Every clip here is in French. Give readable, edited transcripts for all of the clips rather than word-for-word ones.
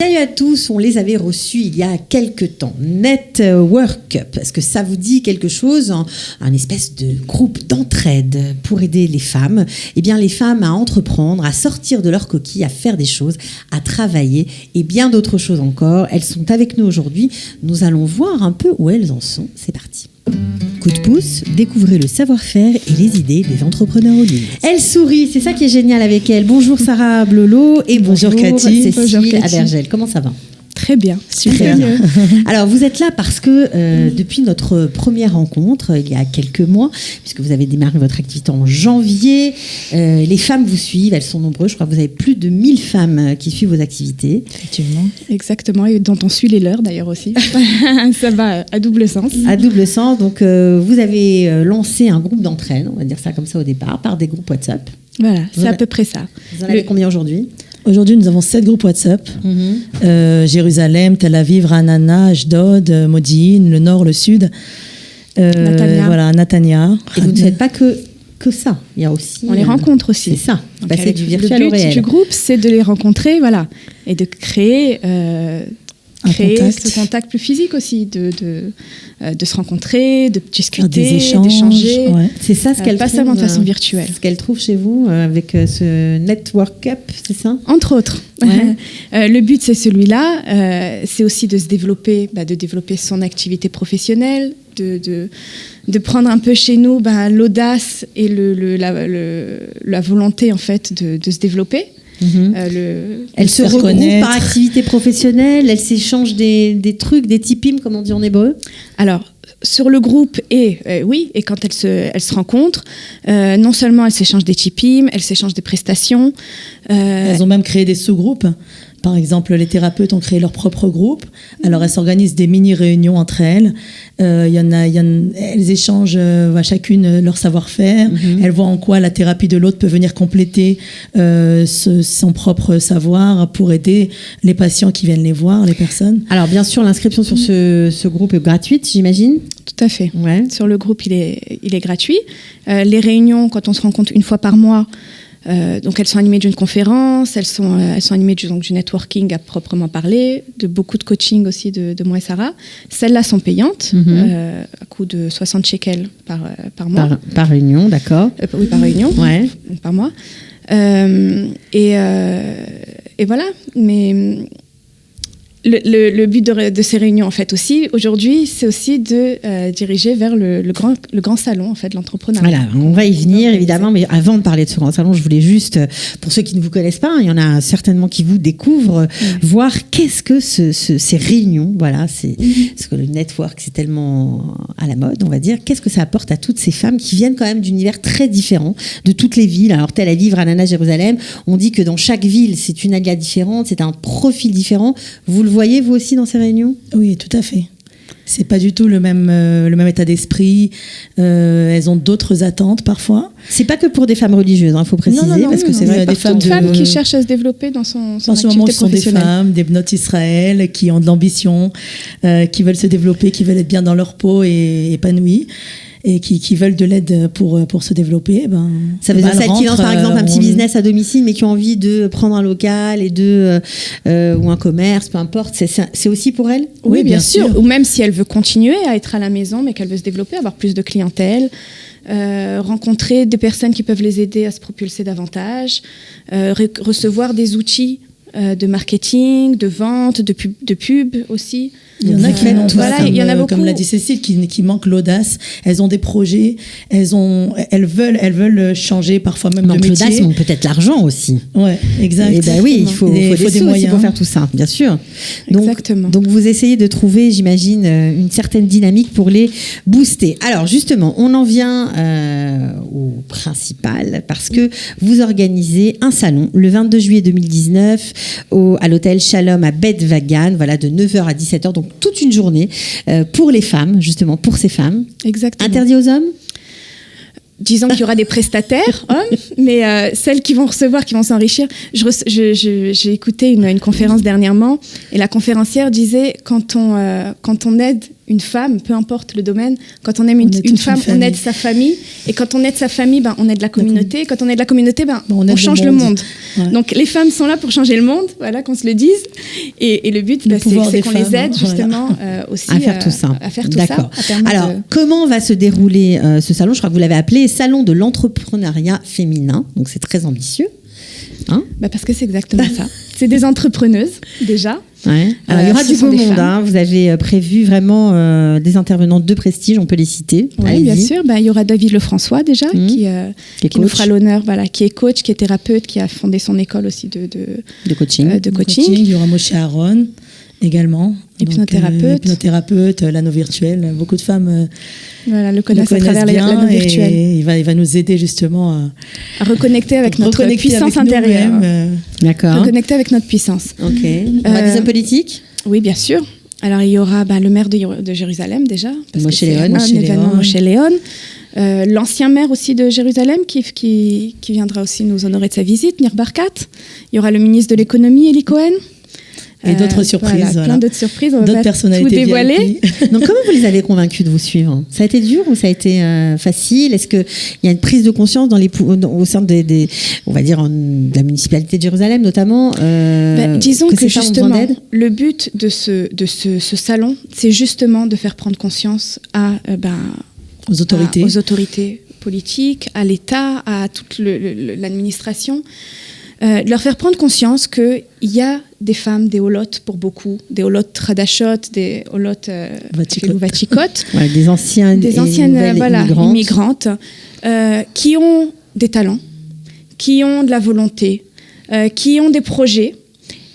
Salut à tous, on les avait reçus il y a quelques temps. Network Up, est-ce que ça vous dit quelque chose? Un espèce de groupe d'entraide pour aider les femmes. Eh bien, les femmes à entreprendre, à sortir de leur coquille, à faire des choses, à travailler et bien d'autres choses encore. Elles sont avec nous aujourd'hui. Nous allons voir un peu où elles en sont. C'est parti. Coup de pouce, découvrez le savoir-faire et les idées des entrepreneurs au ligne. Elle sourit, c'est ça qui est génial avec elle. Bonjour Sarah Blolo et bonjour Cathy. Cécile Abergel. Comment ça va? Très bien, super bien. Alors vous êtes là parce que depuis notre première rencontre, il y a quelques mois, puisque vous avez démarré votre activité en janvier, les femmes vous suivent, elles sont nombreuses, je crois que vous avez plus de 1000 femmes qui suivent vos activités. Effectivement. Exactement, et dont on suit les leurs d'ailleurs aussi. Ça va à double sens. À double sens, donc vous avez lancé un groupe d'entraide, on va dire ça comme ça au départ, par des groupes WhatsApp. Voilà, c'est à peu près ça. Vous en avez combien aujourd'hui ? Aujourd'hui, nous avons 7 groupes WhatsApp. Jérusalem, Tel Aviv, Ranana, Ashdod, Modi'in, le nord, le sud. Natania. Voilà, Natania. Et vous ne faites pas que ça. Il y a aussi... On les rencontre aussi. C'est ça. Passer du virtuel au réel. Le but du groupe, c'est de les rencontrer, voilà. Et de créer ce contact plus physique aussi, de se rencontrer, de discuter, d'échanger. Ouais. C'est ça ce qu'elle pas trouve, seulement de façon virtuelle. Ce qu'elle trouve chez vous avec ce Network Up, c'est ça? Entre autres. Ouais. Le but, c'est celui-là. C'est aussi de se développer, de développer son activité professionnelle, de prendre un peu chez nous l'audace et la volonté en fait de se développer. Elles se regroupent par activité professionnelle, elles s'échangent des trucs, des tipim, comme on dit en hébreu. Alors, sur le groupe, et quand elles se rencontrent, non seulement elles s'échangent des tipim, elles s'échangent des prestations. Elles ont même créé des sous-groupes. Par exemple, les thérapeutes ont créé leur propre groupe. Alors, elles s'organisent des mini-réunions entre elles. Elles échangent chacune leur savoir-faire. Elles voient en quoi la thérapie de l'autre peut venir compléter son propre savoir pour aider les patients qui viennent les voir, les personnes. Alors, bien sûr, l'inscription sur ce groupe est gratuite, j'imagine. Tout à fait. Ouais. Sur le groupe, il est gratuit. Les réunions, quand on se rencontre une fois par mois, donc elles sont animées d'une conférence, elles sont animées du networking à proprement parler, de beaucoup de coaching aussi de moi et Sarah. Celles-là sont payantes, à coût de 60 shekels par mois. Par réunion, d'accord. Oui, par réunion, par mois. Et voilà, mais... Le but de ces réunions, en fait, aussi, aujourd'hui, c'est aussi de diriger vers le grand salon, en fait, de l'entrepreneuriat. Voilà, on va y venir, évidemment, mais avant de parler de ce grand salon, je voulais juste, pour ceux qui ne vous connaissent pas, il y en a certainement qui vous découvrent, voir qu'est-ce que ces réunions, voilà, parce que le network, c'est tellement à la mode, on va dire, qu'est-ce que ça apporte à toutes ces femmes qui viennent quand même d'univers très différents, de toutes les villes. Alors, Tel Aviv, Ranana, Jérusalem, on dit que dans chaque ville, c'est une alia différente, c'est un profil différent. Vous le voyez, vous aussi, dans ces réunions? Oui, tout à fait. C'est pas du tout le même état d'esprit. Elles ont d'autres attentes parfois. C'est pas que pour des femmes religieuses, il faut préciser, parce que c'est vrai, des femmes qui cherchent à se développer dans son activité moment, ce sont des professionnelle. femmes, des bnotes Israël, qui ont de l'ambition, qui veulent se développer, qui veulent être bien dans leur peau et épanouies. Et qui veulent de l'aide pour se développer. Ça veut dire celles qui lancent par exemple un petit business à domicile, mais qui ont envie de prendre un local et ou un commerce, peu importe. C'est aussi pour elles? Oui, bien sûr. Ou même si elle veut continuer à être à la maison, mais qu'elle veut se développer, avoir plus de clientèle, rencontrer des personnes qui peuvent les aider à se propulser davantage, recevoir des outils de marketing, de vente, de pub aussi. Il y en a qui n'ont pas, il y en a beaucoup. Comme l'a dit Cécile, qui manquent l'audace. Elles ont des projets, elles veulent changer parfois même de métier. L'audace manque peut-être l'argent aussi. Ouais, exact. Et ben oui, il faut des moyens pour faire tout ça, bien sûr. Exactement. Donc vous essayez de trouver, j'imagine, une certaine dynamique pour les booster. Alors justement, on en vient au principal parce que vous organisez un salon le 22 juillet 2019 à l'hôtel Shalom à Bet Vagan, voilà, de 9h à 17h, donc toute une journée pour les femmes, justement, pour ces femmes. Exactement. Interdit aux hommes? Disons qu'il y aura des prestataires hommes, mais celles qui vont recevoir, qui vont s'enrichir. J'ai écouté une conférence dernièrement et la conférencière disait quand on aide une femme, peu importe le domaine, quand on aime une femme, on aide sa famille. Et quand on aide sa famille, on aide la communauté. Quand on aide la communauté, on change le monde. Ouais. Donc les femmes sont là pour changer le monde, voilà, qu'on se le dise. Et le but, c'est qu'on les aide justement aussi à faire tout ça. D'accord. Alors, comment va se dérouler ce salon ? Je crois que vous l'avez appelé Salon de l'entrepreneuriat féminin. Donc c'est très ambitieux. Hein ? Parce que c'est exactement ça. C'est des entrepreneuses, déjà. Ouais. Alors, il y aura du beau monde. Hein. Vous avez prévu vraiment des intervenants de prestige, on peut les citer. Oui, bien sûr. Il y aura David Lefrançois, déjà, qui nous fera l'honneur, qui est coach, qui est thérapeute, qui a fondé son école aussi de coaching. Il y aura Moshe Aaron également. Hypnothérapeute. L'anneau virtuel. Beaucoup de femmes le connaissent à travers l'anneau virtuel. Il va nous aider justement à reconnecter avec notre puissance intérieure. D'accord. Reconnecter avec notre puissance. Ok. Il y aura des hommes politiques ? Oui, bien sûr. Alors, il y aura le maire de Jérusalem déjà. Moshe Léon. Un événement Moshe Léon. L'ancien maire aussi de Jérusalem qui viendra aussi nous honorer de sa visite, Nir Barkat. Il y aura le ministre de l'économie, Eli Cohen. Et d'autres surprises. Plein d'autres surprises. On va d'autres personnalités tout dévoiler. Donc, comment vous les avez convaincus de vous suivre ? Ça a été dur ou ça a été facile ? Est-ce qu'il y a une prise de conscience au sein on va dire, de la municipalité de Jérusalem notamment disons que justement, le but de ce salon, c'est justement de faire prendre conscience aux autorités politiques, à l'État, à toute l'administration. De leur faire prendre conscience qu'il y a des femmes, des holotes pour beaucoup, des holotes Radachot, des holotes Vachikot, des anciennes immigrantes qui ont des talents, qui ont de la volonté, qui ont des projets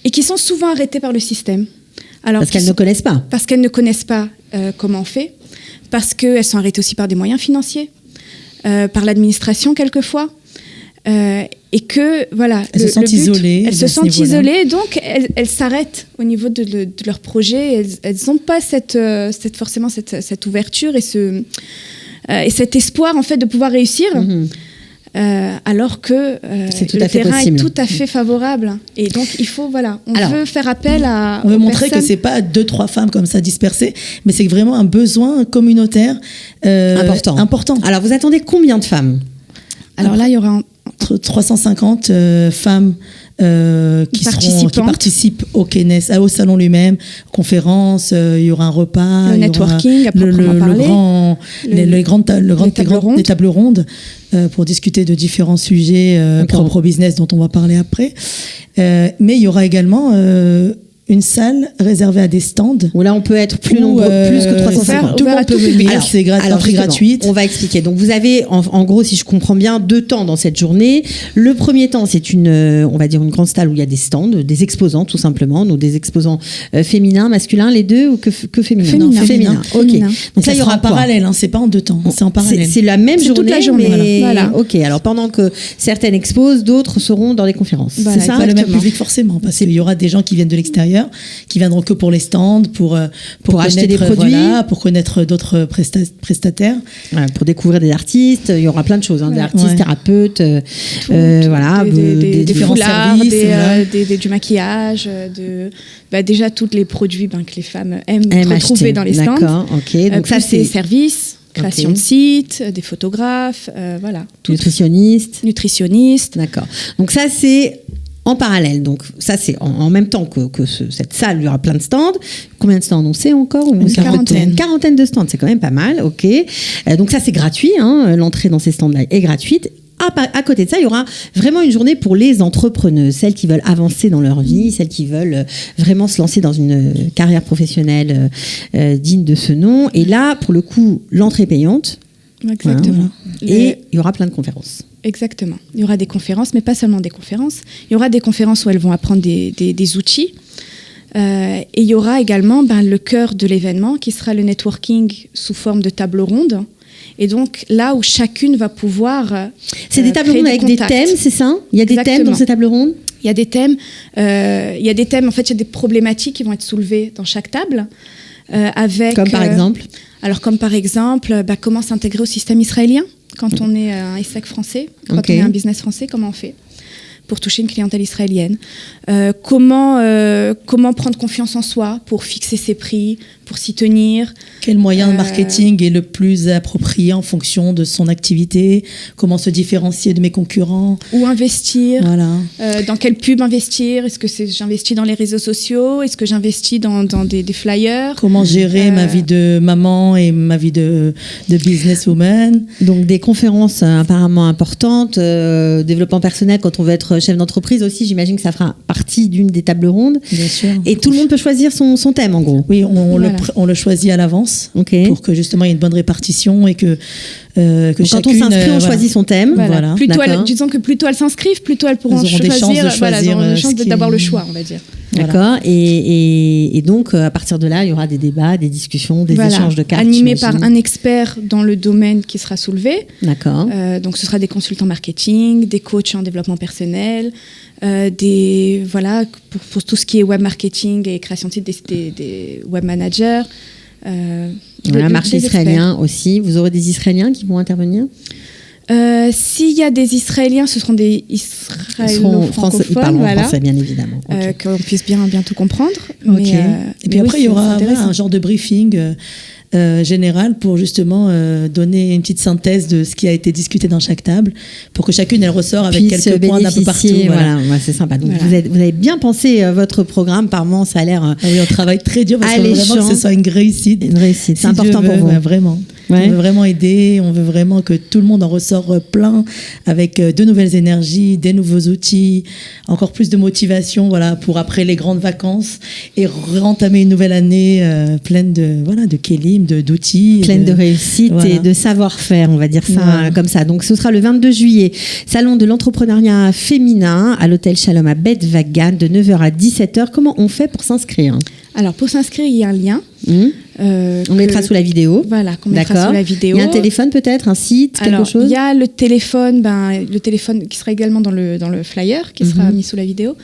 et qui sont souvent arrêtées par le système. Parce qu'elles ne connaissent pas. Parce qu'elles ne connaissent pas comment on fait, parce qu'elles sont arrêtées aussi par des moyens financiers, par l'administration quelquefois. Et que voilà, elles se sentent isolées. Donc elles s'arrêtent au niveau de leur projet. Elles n'ont pas forcément cette ouverture et cet espoir en fait de pouvoir réussir. Alors que le terrain est tout à fait favorable. Et donc il faut veut faire appel à. On veut montrer que c'est pas 2-3 femmes comme ça dispersées, mais c'est vraiment un besoin communautaire important. Alors vous attendez combien de femmes ? Alors là, il y aura entre 350 femmes qui participent au Knesset, au salon lui-même, conférences, il y aura un repas, le networking, à proprement parler, les tables rondes pour discuter de différents sujets propres au business dont on va parler après. Mais il y aura également une salle réservée à des stands. Où là, on peut être plus nombreux, plus que 350. Tout le monde peut venir. C'est gratuite. On va expliquer. Donc, vous avez, en gros, si je comprends bien, 2 temps dans cette journée. Le premier temps, c'est on va dire une grande salle où il y a des stands, des exposants, tout simplement. Donc, des exposants féminins, masculins, les deux, ou que féminins? Féminin. Ok. Donc, ça, il y aura en parallèle, c'est pas en 2 temps. C'est en parallèle. C'est la même journée. Toute la journée. Mais... Voilà. Ok. Alors, pendant que certaines exposent, d'autres seront dans les conférences. Voilà, c'est ça? Pas le même public, forcément. Parce qu'il y aura des gens qui viennent de l'extérieur, qui viendront que pour les stands, pour acheter des produits, pour connaître d'autres prestataires, pour découvrir des artistes. Il y aura plein de choses, des artistes, thérapeutes, des différents foulards, services, du maquillage, déjà tous les produits que les femmes aiment retrouver acheter. Dans les stands. D'accord, ok. Donc ça c'est services. Création de sites, des photographes, nutritionnistes. D'accord. Donc ça c'est en parallèle, donc ça c'est en même temps que cette salle, il y aura plein de stands. Combien de stands on sait encore? Une quarantaine de stands, c'est quand même pas mal, ok. Donc ça c'est gratuit, l'entrée dans ces stands-là est gratuite. À côté de ça, il y aura vraiment une journée pour les entrepreneuses, celles qui veulent avancer dans leur vie, celles qui veulent vraiment se lancer dans une carrière professionnelle digne de ce nom. Et là, pour le coup, l'entrée payante. Exactement. Et il y aura plein de conférences. Exactement. Il y aura des conférences, mais pas seulement des conférences. Il y aura des conférences où elles vont apprendre des outils. Et il y aura également le cœur de l'événement qui sera le networking sous forme de table ronde. Et donc, là où chacune va pouvoir c'est des tables rondes avec des thèmes, c'est ça? Il y a des thèmes dans ces tables rondes? Il y a des thèmes. En fait, il y a des problématiques qui vont être soulevées dans chaque table. Comme par exemple? Alors, comme par exemple, comment s'intégrer au système israélien quand on est un ESSEC français, quand on est un business français, comment on fait pour toucher une clientèle israélienne. Comment prendre confiance en soi pour fixer ses prix, pour s'y tenir. Quel moyen de marketing est le plus approprié en fonction de son activité? Comment se différencier de mes concurrents? Où investir? Voilà. Dans quelle pub investir? Est-ce que j'investis dans les réseaux sociaux? Est-ce que j'investis dans des flyers? Comment gérer ma vie de maman et ma vie de businesswoman? Donc des conférences apparemment importantes, développement personnel quand on veut être chef d'entreprise aussi, j'imagine que ça fera partie d'une des tables rondes. Bien sûr. Et tout le monde peut choisir son thème en gros. Oui, on le choisit à l'avance pour que justement il y ait une bonne répartition et que donc quand on s'inscrit, on choisit son thème. Voilà. Disons que plus tôt elles s'inscrivent, plus tôt elles pourront choisir. Elles auront des chances d'avoir le choix, on va dire. D'accord. Et donc, à partir de là, il y aura des débats, des discussions, des échanges de cartes. Animés par un expert dans le domaine qui sera soulevé. D'accord. Donc, ce sera des consultants marketing, des coachs en développement personnel, pour tout ce qui est web marketing et création de sites, des web managers. Un marché israélien aussi. Vous aurez des Israéliens qui vont intervenir? S'il y a des Israéliens, ce seront des Israélo-francophones. Ils parleront français, bien évidemment. Qu'on puisse bien tout comprendre. Okay. Et puis après, il y aura un genre de briefing général pour justement donner une petite synthèse de ce qui a été discuté dans chaque table, pour que chacune elle ressort avec quelques points d'un peu partout. Voilà, c'est sympa. Donc vous avez bien pensé votre programme, par moment ça a l'air. Oui, on travaille très dur parce qu'on veut vraiment que ce soit une réussite. Une réussite, c'est important pour vous. Vraiment. Ouais. On veut vraiment aider, on veut vraiment que tout le monde en ressort plein, avec de nouvelles énergies, des nouveaux outils, encore plus de motivation, pour après les grandes vacances et entamer une nouvelle année pleine de kélim, d'outils. Pleine de réussite et de savoir-faire, on va dire ça comme ça. Donc ce sera le 22 juillet, salon de l'entrepreneuriat féminin à l'hôtel Shalom à Bet Vagan de 9h à 17h. Comment on fait pour s'inscrire? Alors pour s'inscrire, il y a un lien. On mettra sous la vidéo. Voilà, qu'on mettra sous la vidéo. Il y a un téléphone peut-être, un site, quelque chose? Il y a le téléphone qui sera également dans le flyer, qui sera mis sous la vidéo,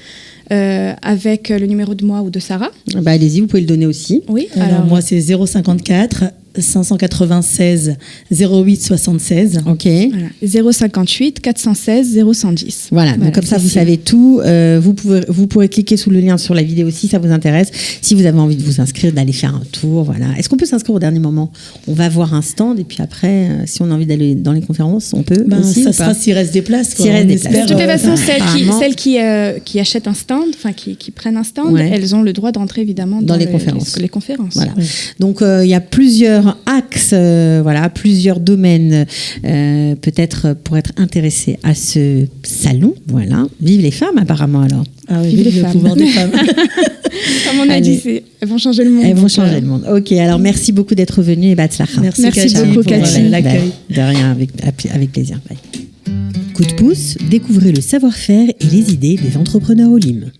avec le numéro de moi ou de Sarah. Allez-y, vous pouvez le donner aussi. Oui. Alors moi, c'est 054 596 08 76. Ok. Voilà. 058 416 0110. Voilà, donc comme ça vous savez tout. Vous pourrez cliquer sous le lien sur la vidéo si ça vous intéresse. Si vous avez envie de vous inscrire, d'aller faire un tour. Voilà. Est-ce qu'on peut s'inscrire au dernier moment? On va voir un stand et puis après, si on a envie d'aller dans les conférences, on peut aussi. Ça sera s'il reste des places. De toute façon, celles qui achètent un stand, qui prennent un stand, elles ont le droit d'entrer évidemment dans les conférences. Voilà. Donc il y a plusieurs axes, plusieurs domaines peut-être pour être intéressés à ce salon. Voilà. Vive les femmes apparemment alors. Ah oui, vive le pouvoir des femmes. Comme on a dit, elles vont changer le monde. Elles vont changer le monde. Ok, alors merci beaucoup d'être venue et Batzlacha. Merci beaucoup Cathy. L'accueil. De rien, avec plaisir. Bye. Coup de pouce, découvrez le savoir-faire et les idées des entrepreneurs Olim.